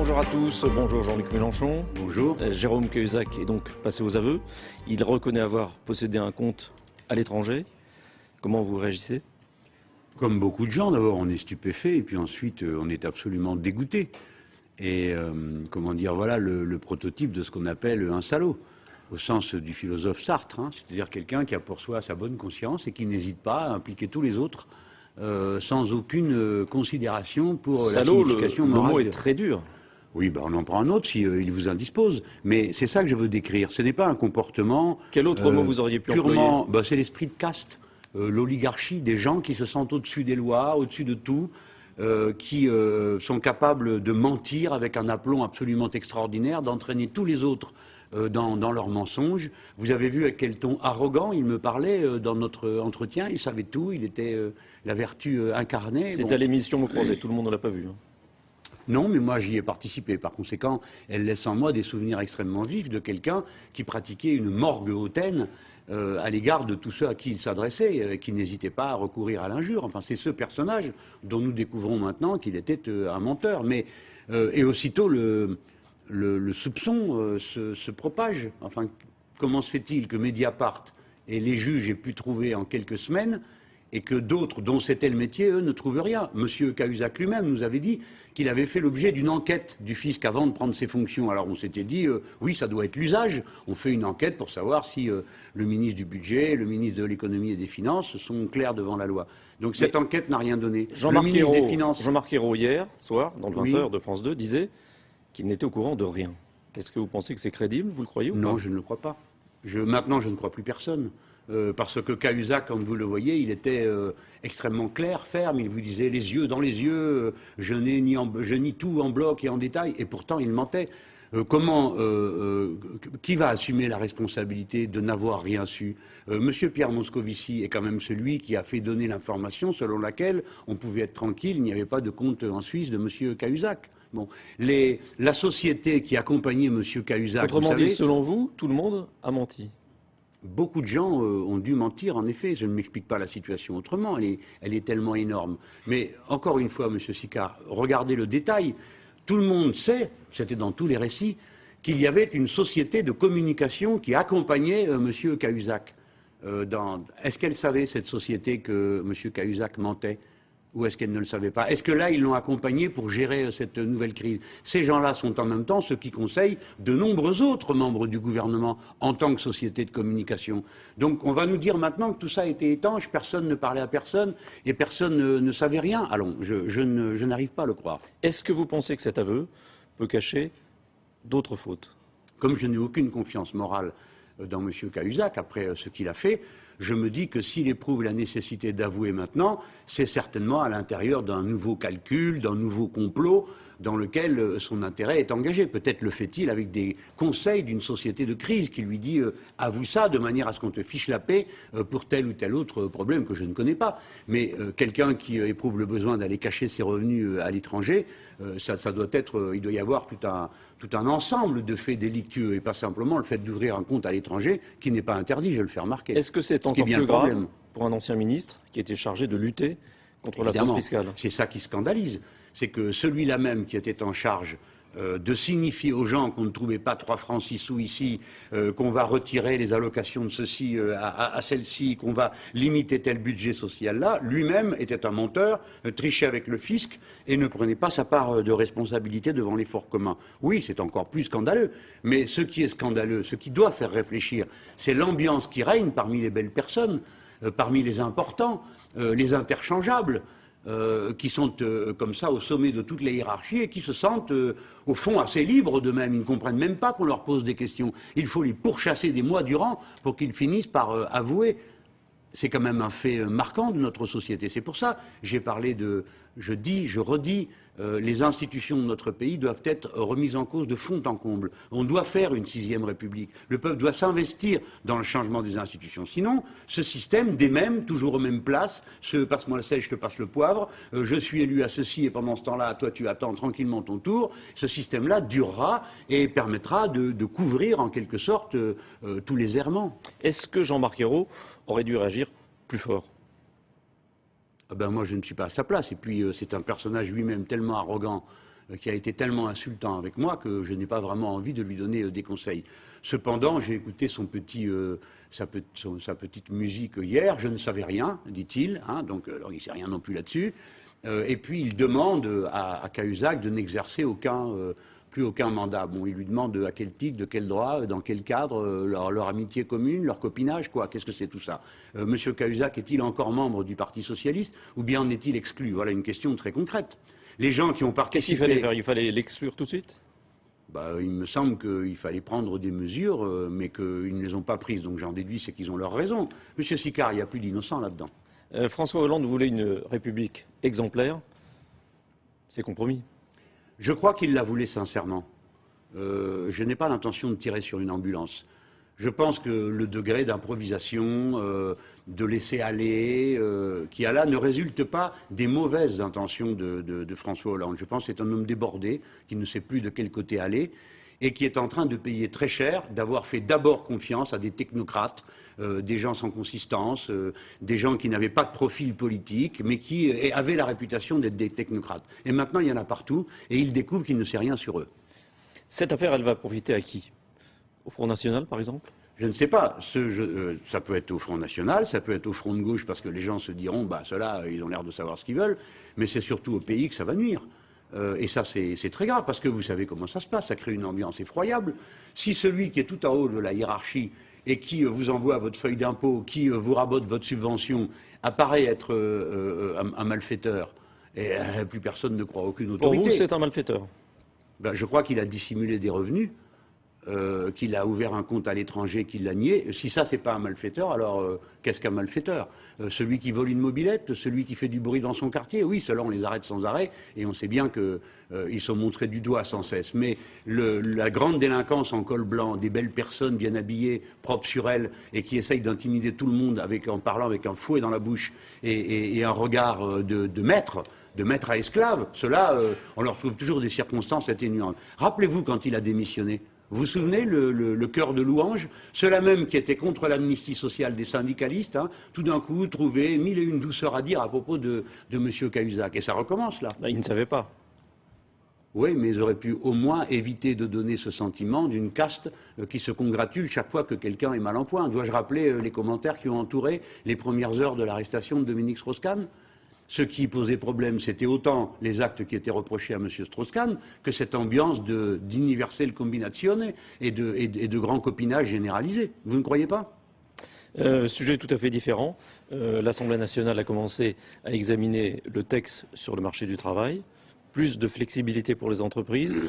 Bonjour à tous, bonjour Jean-Luc Mélenchon. Bonjour. Jérôme Cahuzac est donc passé aux aveux. Il reconnaît avoir possédé un compte à l'étranger. Comment vous réagissez ? Comme beaucoup de gens, d'abord on est stupéfait et puis ensuite on est absolument dégoûté. Et voilà le prototype de ce qu'on appelle un salaud, au sens du philosophe Sartre, c'est-à-dire quelqu'un qui a pour soi sa bonne conscience et qui n'hésite pas à impliquer tous les autres sans aucune considération pour salaud, la signification morale. Le mot est très dur. Oui, on en prend un autre si il vous indispose. Mais c'est ça que je veux décrire. Ce n'est pas un comportement. Quel autre mot vous auriez pu purement, employer ? C'est l'esprit de caste, l'oligarchie, des gens qui se sentent au-dessus des lois, au-dessus de tout, qui sont capables de mentir avec un aplomb absolument extraordinaire, d'entraîner tous les autres dans leurs mensonges. Vous avez vu à quel ton arrogant il me parlait dans notre entretien. Il savait tout, il était la vertu incarnée. C'est à l'émission Me Croisez, tout le monde ne l'a pas vu. Non, mais moi j'y ai participé. Par conséquent, elle laisse en moi des souvenirs extrêmement vifs de quelqu'un qui pratiquait une morgue hautaine à l'égard de tous ceux à qui il s'adressait, qui n'hésitaient pas à recourir à l'injure. Enfin, c'est ce personnage dont nous découvrons maintenant qu'il était un menteur. Et aussitôt, le soupçon se propage. Enfin, comment se fait-il que Mediapart et les juges aient pu trouver en quelques semaines et que d'autres, dont c'était le métier, eux, ne trouvent rien. Monsieur Cahuzac lui-même nous avait dit qu'il avait fait l'objet d'une enquête du fisc avant de prendre ses fonctions. Alors on s'était dit, oui, ça doit être l'usage. On fait une enquête pour savoir si le ministre du Budget, le ministre de l'Économie et des Finances sont clairs devant la loi. Donc cette enquête n'a rien donné. Jean-Marc Ayrault, hier soir, dans le 20h de France 2, disait qu'il n'était au courant de rien. Est-ce que vous pensez que c'est crédible ? Vous le croyez ou pas ? Non, je ne le crois pas. Maintenant, je ne crois plus personne. Parce que Cahuzac, quand vous le voyez, il était extrêmement clair, ferme, il vous disait les yeux dans les yeux, je nie tout en bloc et en détail, et pourtant il mentait. Qui va assumer la responsabilité de n'avoir rien su ? Monsieur Pierre Moscovici est quand même celui qui a fait donner l'information selon laquelle on pouvait être tranquille, il n'y avait pas de compte en Suisse de monsieur Cahuzac. Bon, la société qui accompagnait monsieur Cahuzac... Autrement dit, selon vous, tout le monde a menti ? Beaucoup de gens ont dû mentir, en effet. Je ne m'explique pas la situation autrement. Elle est tellement énorme. Mais encore une fois, M. Sicard, regardez le détail. Tout le monde sait, c'était dans tous les récits, qu'il y avait une société de communication qui accompagnait M. Cahuzac. Est-ce qu'elle savait, cette société, que M. Cahuzac mentait ? Ou est-ce qu'elle ne le savait pas ? Est-ce que là, ils l'ont accompagné pour gérer cette nouvelle crise ? Ces gens-là sont en même temps ceux qui conseillent de nombreux autres membres du gouvernement en tant que société de communication. Donc on va nous dire maintenant que tout ça était étanche, personne ne parlait à personne et personne ne savait rien. Allons, je n'arrive pas à le croire. Est-ce que vous pensez que cet aveu peut cacher d'autres fautes ? Comme je n'ai aucune confiance morale dans M. Cahuzac, après ce qu'il a fait, je me dis que s'il éprouve la nécessité d'avouer maintenant, c'est certainement à l'intérieur d'un nouveau calcul, d'un nouveau complot dans lequel son intérêt est engagé. Peut-être le fait-il avec des conseils d'une société de crise qui lui dit avoue ça de manière à ce qu'on te fiche la paix pour tel ou tel autre problème que je ne connais pas. Mais quelqu'un qui éprouve le besoin d'aller cacher ses revenus à l'étranger, ça doit être, il doit y avoir tout un ensemble de faits délictueux et pas simplement le fait d'ouvrir un compte à l'étranger qui n'est pas interdit, je le fais remarquer. Est-ce que c'est encore plus grave pour un ancien ministre qui était chargé de lutter contre la fraude fiscale ? C'est ça qui scandalise. C'est que celui-là même qui était en charge de signifier aux gens qu'on ne trouvait pas 3 francs 6 sous ici, qu'on va retirer les allocations de ceci à celle-ci, qu'on va limiter tel budget social-là, lui-même était un menteur, trichait avec le fisc et ne prenait pas sa part de responsabilité devant l'effort commun. Oui, c'est encore plus scandaleux, mais ce qui est scandaleux, ce qui doit faire réfléchir, c'est l'ambiance qui règne parmi les belles personnes, parmi les importants, les interchangeables, qui sont comme ça au sommet de toutes les hiérarchies et qui se sentent au fond assez libres d'eux-mêmes. Ils ne comprennent même pas qu'on leur pose des questions. Il faut les pourchasser des mois durant pour qu'ils finissent par avouer. C'est quand même un fait marquant de notre société. C'est pour ça j'ai parlé je redis, les institutions de notre pays doivent être remises en cause de fond en comble. On doit faire une 6e République. Le peuple doit s'investir dans le changement des institutions. Sinon, ce système des mêmes, toujours aux mêmes places, passe-moi le sel, je te passe le poivre, je suis élu à ceci et pendant ce temps-là, toi tu attends tranquillement ton tour, ce système-là durera et permettra de couvrir en quelque sorte tous les errements. Est-ce que Jean-Marc Ayrault aurait dû réagir plus fort ? Moi, je ne suis pas à sa place. Et puis, c'est un personnage lui-même tellement arrogant qui a été tellement insultant avec moi que je n'ai pas vraiment envie de lui donner des conseils. Cependant, j'ai écouté sa petite musique hier, je ne savais rien, dit-il, hein, donc alors, il ne sait rien non plus là-dessus. Et puis il demande à Cahuzac de n'exercer plus aucun mandat. Bon, il lui demande à quel titre, de quel droit, dans quel cadre, leur amitié commune, leur copinage, quoi. Qu'est-ce que c'est tout ça? Monsieur Cahuzac est-il encore membre du Parti socialiste ou bien en est-il exclu? Voilà une question très concrète. Les gens qui ont participé... Qu'est-ce qu'il fallait faire? Il fallait l'exclure tout de suite? Il me semble qu'il fallait prendre des mesures, mais qu'ils ne les ont pas prises. Donc j'en déduis, c'est qu'ils ont leur raison. Monsieur Sicard, il n'y a plus d'innocents là-dedans. François Hollande voulait une République exemplaire. C'est compromis. Je crois qu'il la voulait sincèrement. Je n'ai pas l'intention de tirer sur une ambulance. Je pense que le degré d'improvisation, de laisser aller, qui a là, ne résulte pas des mauvaises intentions de François Hollande. Je pense que c'est un homme débordé, qui ne sait plus de quel côté aller, et qui est en train de payer très cher d'avoir fait d'abord confiance à des technocrates, des gens sans consistance, des gens qui n'avaient pas de profil politique, mais qui avaient la réputation d'être des technocrates. Et maintenant, il y en a partout, et il découvre qu'il ne sait rien sur eux. Cette affaire, elle va profiter à qui? Au Front National, par exemple? Je ne sais pas. Ça peut être au Front National, ça peut être au Front de gauche, parce que les gens se diront, ceux-là, ils ont l'air de savoir ce qu'ils veulent, mais c'est surtout au pays que ça va nuire. Et ça, c'est très grave, parce que vous savez comment ça se passe, ça crée une ambiance effroyable. Si celui qui est tout en haut de la hiérarchie et qui vous envoie votre feuille d'impôt, qui vous rabote votre subvention, apparaît être un malfaiteur, et plus personne ne croit aucune autorité. Pour vous, c'est un malfaiteur? Je crois qu'il a dissimulé des revenus, qu'il a ouvert un compte à l'étranger, qu'il l'a nié. Si ça, c'est pas un malfaiteur, alors qu'est-ce qu'un malfaiteur? Celui qui vole une mobilette, celui qui fait du bruit dans son quartier, oui, ceux-là, on les arrête sans arrêt, et on sait bien qu'ils sont montrés du doigt sans cesse. Mais la grande délinquance en col blanc, des belles personnes bien habillées, propres sur elles, et qui essayent d'intimider tout le monde en parlant avec un fouet dans la bouche et un regard de maître à esclave, ceux-là, on leur trouve toujours des circonstances atténuantes. Rappelez-vous quand il a démissionné. Vous vous souvenez, le chœur de louanges, ceux-là même qui étaient contre l'amnistie sociale des syndicalistes, hein, tout d'un coup trouvaient mille et une douceurs à dire à propos de M. Cahuzac. Et ça recommence là. Ils ne savaient pas. Oui, mais ils auraient pu au moins éviter de donner ce sentiment d'une caste qui se congratule chaque fois que quelqu'un est mal en point. Dois-je rappeler les commentaires qui ont entouré les premières heures de l'arrestation de Dominique Strauss-Kahn? Ce qui posait problème, c'était autant les actes qui étaient reprochés à M. Strauss-Kahn que cette ambiance d'universelle combinazione et de grand copinage généralisé. Vous ne croyez pas? Sujet tout à fait différent. L'Assemblée nationale a commencé à examiner le texte sur le marché du travail. Plus de flexibilité pour les entreprises,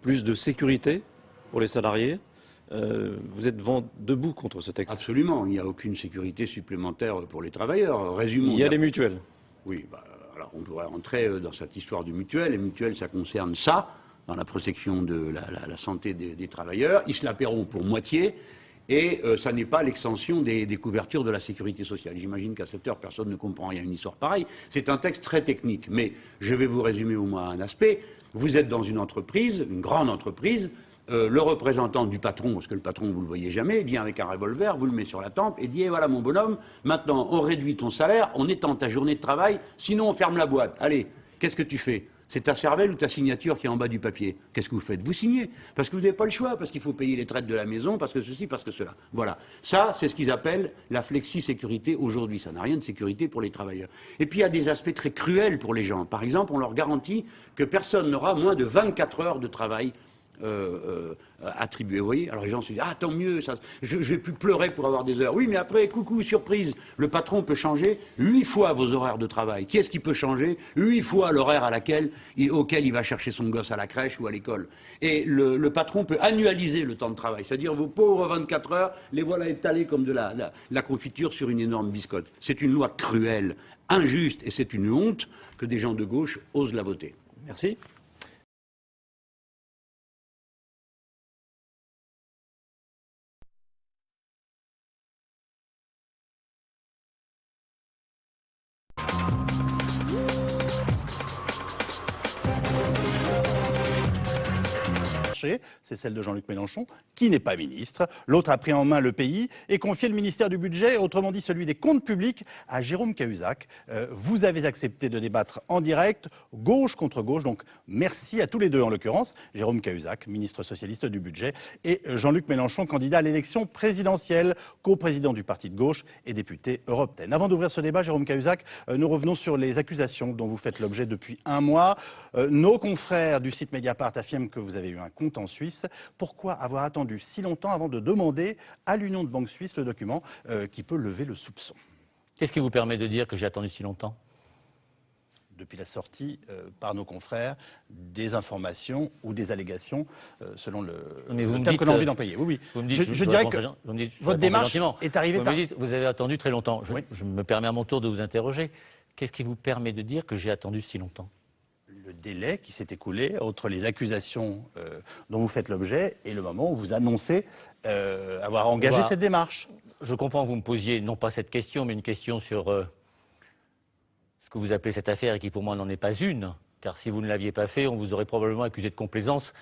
plus de sécurité pour les salariés. Vous êtes debout contre ce texte? Absolument. Il n'y a aucune sécurité supplémentaire pour les travailleurs. Résumons. Il y a les mutuelles. Oui, alors on pourrait rentrer dans cette histoire du mutuelle. Les mutuelles, ça concerne ça, dans la protection de la santé des travailleurs. Ils se la paieront pour moitié. Et ça n'est pas l'extension des couvertures de la sécurité sociale. J'imagine qu'à cette heure, personne ne comprend rien à une histoire pareille. C'est un texte très technique. Mais je vais vous résumer au moins un aspect. Vous êtes dans une entreprise, une grande entreprise. Le représentant du patron, parce que le patron, vous ne le voyez jamais, vient avec un revolver, vous le met sur la tempe et dit voilà mon bonhomme, maintenant on réduit ton salaire, on étend ta journée de travail, sinon on ferme la boîte. Allez, qu'est-ce que tu fais? C'est ta cervelle ou ta signature qui est en bas du papier? Qu'est-ce que vous faites? Vous signez, parce que vous n'avez pas le choix, parce qu'il faut payer les traites de la maison, parce que ceci, parce que cela. Voilà. Ça, c'est ce qu'ils appellent la flexi-sécurité aujourd'hui. Ça n'a rien de sécurité pour les travailleurs. Et puis il y a des aspects très cruels pour les gens. Par exemple, on leur garantit que personne n'aura moins de 24 heures de travail attribué. Vous voyez? Alors les gens se disent tant mieux, ça, je vais plus pleurer pour avoir des heures. Oui, mais après, coucou, surprise, le patron peut changer 8 fois vos horaires de travail. Qui est-ce qui peut changer 8 fois l'horaire auquel il va chercher son gosse à la crèche ou à l'école? Et le patron peut annualiser le temps de travail, c'est-à-dire vos pauvres 24 heures, les voilà étalés comme de la confiture sur une énorme biscotte. C'est une loi cruelle, injuste, et c'est une honte que des gens de gauche osent la voter. Merci. tranchée, c'est celle de Jean-Luc Mélenchon, qui n'est pas ministre. L'autre a pris en main le pays et confié le ministère du Budget, autrement dit celui des comptes publics, à Jérôme Cahuzac. Vous avez accepté de débattre en direct, gauche contre gauche, donc merci à tous les deux en l'occurrence. Jérôme Cahuzac, ministre socialiste du Budget, et Jean-Luc Mélenchon, candidat à l'élection présidentielle, coprésident du parti de gauche et député Europe-10. Avant d'ouvrir ce débat, Jérôme Cahuzac, nous revenons sur les accusations dont vous faites l'objet depuis un mois. Nos confrères du site Mediapart affirment que vous avez eu un compte en Suisse. Pourquoi avoir attendu si longtemps avant de demander à l'Union de banques suisses le document qui peut lever le soupçon? Qu'est-ce qui vous permet de dire que j'ai attendu si longtemps? Depuis la sortie par nos confrères des informations ou des allégations selon le terme que l'on a envie d'employer. Oui, oui. Vous me dites, je dirais que votre démarche est arrivée tard. Vous me dites, vous avez attendu très longtemps. Oui. Je me permets à mon tour de vous interroger. Qu'est-ce qui vous permet de dire que j'ai attendu si longtemps? Le délai qui s'est écoulé entre les accusations dont vous faites l'objet et le moment où vous annoncez avoir engagé cette démarche. Je comprends que vous me posiez non pas cette question, mais une question sur ce que vous appelez cette affaire et qui pour moi n'en est pas une. Car si vous ne l'aviez pas fait, on vous aurait probablement accusé de complaisance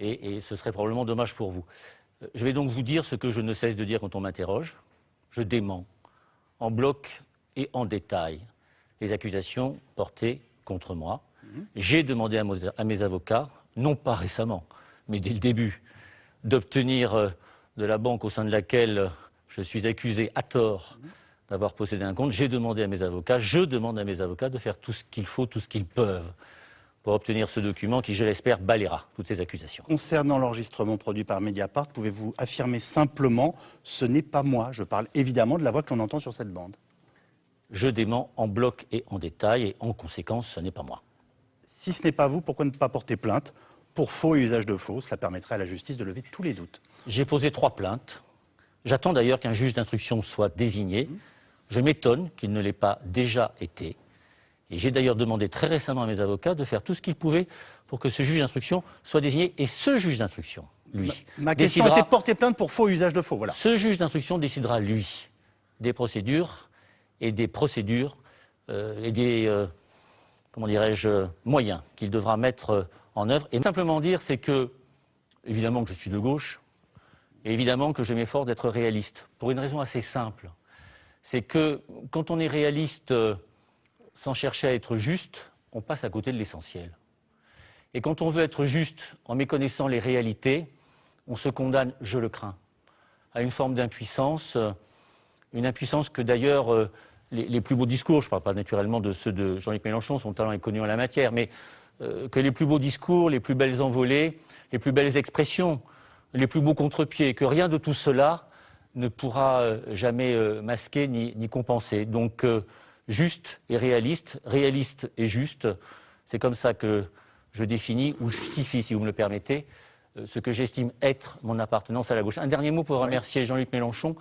et ce serait probablement dommage pour vous. Je vais donc vous dire ce que je ne cesse de dire quand on m'interroge. Je dément en bloc et en détail les accusations portées contre moi. J'ai demandé à mes avocats, non pas récemment, mais dès le début, d'obtenir de la banque au sein de laquelle je suis accusé à tort d'avoir possédé un compte. J'ai demandé à mes avocats, je demande à mes avocats de faire tout ce qu'il faut, tout ce qu'ils peuvent pour obtenir ce document qui, je l'espère, balayera toutes ces accusations. Concernant l'enregistrement produit par Mediapart, pouvez-vous affirmer simplement « ce n'est pas moi ». Je parle évidemment de la voix que l'on entend sur cette bande. Je dément en bloc et en détail et en conséquence, ce n'est pas moi. Si ce n'est pas vous, pourquoi ne pas porter plainte pour faux et usage de faux? Cela permettrait à la justice de lever tous les doutes. J'ai posé 3 plaintes. J'attends d'ailleurs qu'un juge d'instruction soit désigné. Je m'étonne qu'il ne l'ait pas déjà été. Et j'ai d'ailleurs demandé très récemment à mes avocats de faire tout ce qu'ils pouvaient pour que ce juge d'instruction soit désigné. Et ce juge d'instruction, lui, Ma question était porter plainte pour faux et usage de faux, voilà. Ce juge d'instruction décidera, lui, des procédures et des comment dirais-je, moyens qu'il devra mettre en œuvre. Et simplement dire, c'est que, évidemment que je suis de gauche, et évidemment que je m'efforce d'être réaliste, pour une raison assez simple. C'est que quand on est réaliste sans chercher à être juste, on passe à côté de l'essentiel. Et quand on veut être juste en méconnaissant les réalités, on se condamne, je le crains, à une forme d'impuissance, une impuissance que d'ailleurs les plus beaux discours, je ne parle pas naturellement de ceux de Jean-Luc Mélenchon, son talent est connu en la matière, mais que les plus beaux discours, les plus belles envolées, les plus belles expressions, les plus beaux contre-pieds, que rien de tout cela ne pourra jamais masquer ni compenser. Donc juste et réaliste, réaliste et juste, c'est comme ça que je définis ou justifie, si vous me le permettez, ce que j'estime être mon appartenance à la gauche. Un dernier mot pour remercier Jean-Luc Mélenchon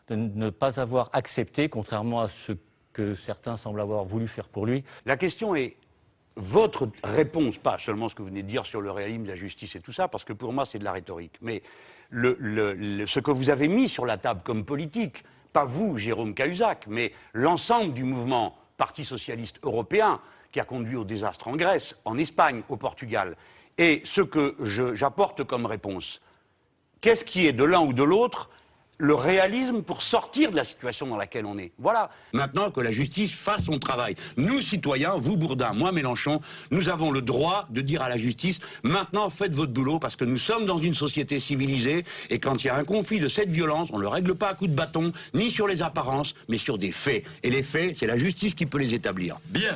de ne pas avoir accepté, contrairement à ce que certains semblent avoir voulu faire pour lui. La question est votre réponse, pas seulement ce que vous venez de dire sur le réalisme, la justice et tout ça, parce que pour moi c'est de la rhétorique, mais ce que vous avez mis sur la table comme politique, pas vous, Jérôme Cahuzac, mais l'ensemble du mouvement Parti socialiste européen qui a conduit au désastre en Grèce, en Espagne, au Portugal, et ce que j'apporte comme réponse, qu'est-ce qui est de l'un ou de l'autre le réalisme pour sortir de la situation dans laquelle on est. Voilà. Maintenant que la justice fasse son travail. Nous, citoyens, vous, Bourdin, moi, Mélenchon, nous avons le droit de dire à la justice, maintenant, faites votre boulot, parce que nous sommes dans une société civilisée, et quand il y a un conflit de cette violence, on ne le règle pas à coups de bâton, ni sur les apparences, mais sur des faits. Et les faits, c'est la justice qui peut les établir. Bien.